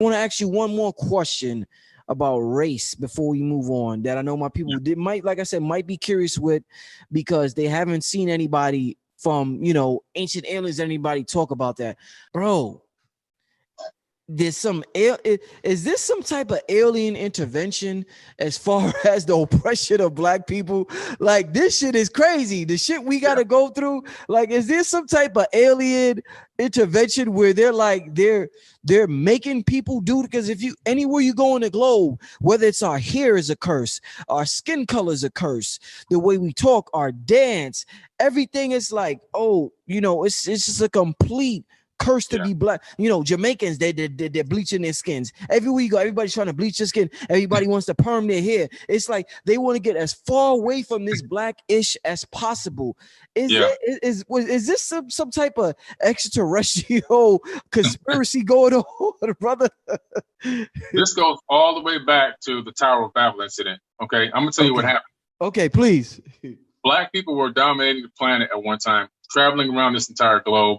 I want to ask you one more question about race before we move on that I know my people might, like I said, might be curious with, because they haven't seen anybody from, ancient aliens, anybody talk about that. Bro, is this some type of alien intervention as far as the oppression of black people? Like, this shit is crazy. The shit we got to go through. Like, is there some type of alien intervention where they're making people do? Because if you anywhere you go in the globe, whether it's our hair is a curse, our skin color is a curse, the way we talk, our dance, everything is like, it's just a complete curse to be black. Jamaicans, they're bleaching their skins. Everywhere you go, everybody's trying to bleach their skin. Everybody wants to perm their hair. It's like they want to get as far away from this black-ish as possible. Is this some type of extraterrestrial conspiracy going on, brother? This goes all the way back to the Tower of Babel incident. Okay, I'm gonna tell you what happened. Okay, please. Black people were dominating the planet at one time, traveling around this entire globe.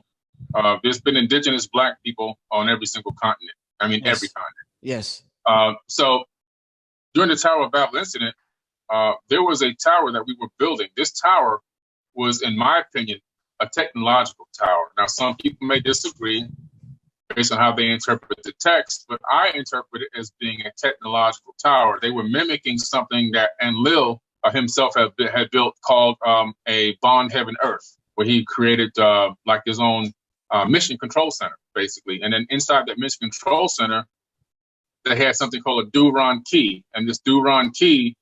There's been indigenous black people on every single continent. I mean, every continent. Yes. So during the Tower of Babel incident, there was a tower that we were building. This tower was, in my opinion, a technological tower. Now, some people may disagree based on how they interpret the text, but I interpret it as being a technological tower. They were mimicking something that Enlil himself had built called a bond heaven earth, where he created like his own mission control center, basically. And then inside that mission control center, they had something called a Duran key. And this Duran key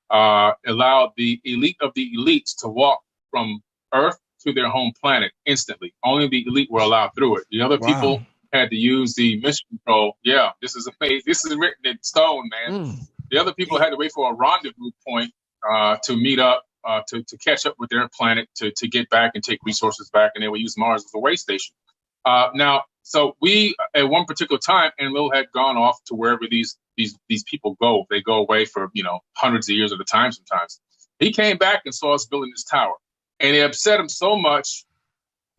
allowed the elite of the elites to walk from Earth to their home planet instantly. Only the elite were allowed through it. The other people had to use the mission control. Yeah, this is amazing. This is written in stone, man. The other people had to wait for a rendezvous point to meet up, to catch up with their planet, to get back and take resources back, and they would use Mars as a way station. Now, so we, at one particular time, Enlil had gone off to wherever these people go. They go away for, hundreds of years at a time sometimes. He came back and saw us building this tower, and it upset him so much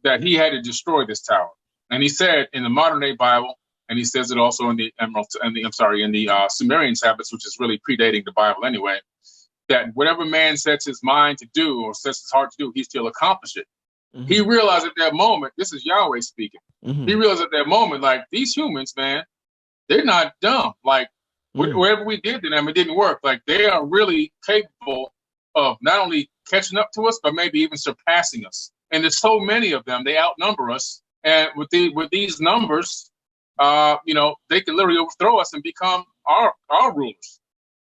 that he had to destroy this tower. And he said in the modern day Bible, and he says it also in the Sumerian tablets, which is really predating the Bible anyway, that whatever man sets his mind to do or sets his heart to do, he still accomplish it. Mm-hmm. He realized at that moment, this is Yahweh speaking. Mm-hmm. He realized at that moment, like, these humans, man, they're not dumb. Like, whatever we did to them, it didn't work. Like, they are really capable of not only catching up to us, but maybe even surpassing us. And there's so many of them, they outnumber us. And with these numbers, they can literally overthrow us and become our rulers.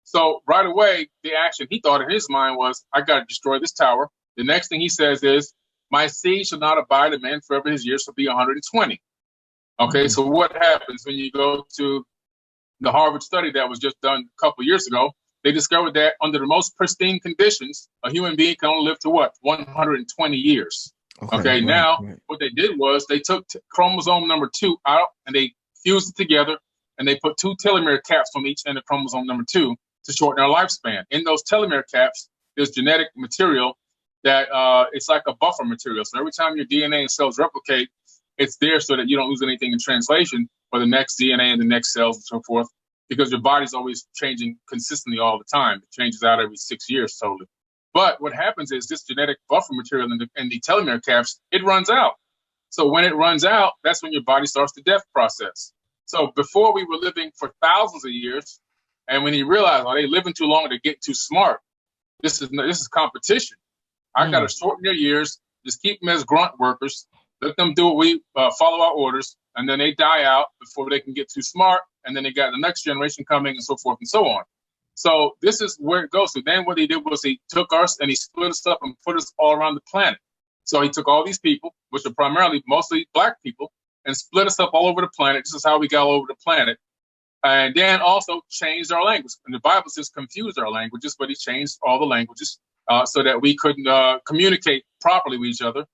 So right away, the action he thought in his mind was, I got to destroy this tower. The next thing he says is, my seed shall not abide a man forever, his years shall be 120. Okay, so what happens when you go to the Harvard study that was just done a couple of years ago? They discovered that under the most pristine conditions, a human being can only live to what? 120 years. Okay, now what they did was they took chromosome number 2 out and they fused it together, and they put 2 telomere caps on each end of chromosome number 2 to shorten our lifespan. In those telomere caps, there's genetic material that it's like a buffer material. So every time your DNA and cells replicate, it's there so that you don't lose anything in translation for the next DNA and the next cells and so forth, because your body's always changing consistently all the time. It changes out every 6 years totally. But what happens is this genetic buffer material in the telomere caps, it runs out. So when it runs out, that's when your body starts the death process. So before we were living for thousands of years, and when he realized, they're living too long to get too smart, this is competition. I got to shorten their years, just keep them as grunt workers, let them do what we follow our orders, and then they die out before they can get too smart, and then they got the next generation coming and so forth and so on. So this is where it goes. So then what he did was he took us and he split us up and put us all around the planet. So he took all these people, which are primarily mostly black people, and split us up all over the planet. This is how we got all over the planet. And then also changed our language. And the Bible says confused our languages, but he changed all the languages so that we couldn't communicate properly with each other.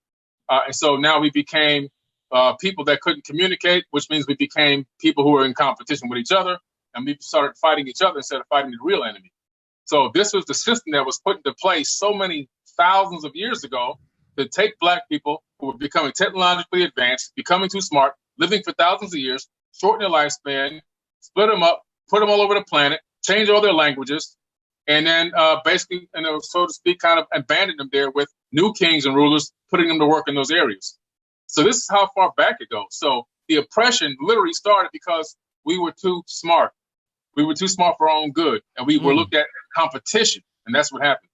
And so now we became people that couldn't communicate, which means we became people who were in competition with each other. And we started fighting each other instead of fighting the real enemy. So this was the system that was put into place so many thousands of years ago to take black people who were becoming technologically advanced, becoming too smart, living for thousands of years, shorten their lifespan, split them up, put them all over the planet, change all their languages, and then basically, so to speak, kind of abandon them there with new kings and rulers, putting them to work in those areas. So this is how far back it goes. So the oppression literally started because we were too smart. We were too smart for our own good, and we were looked at as competition, and that's what happened.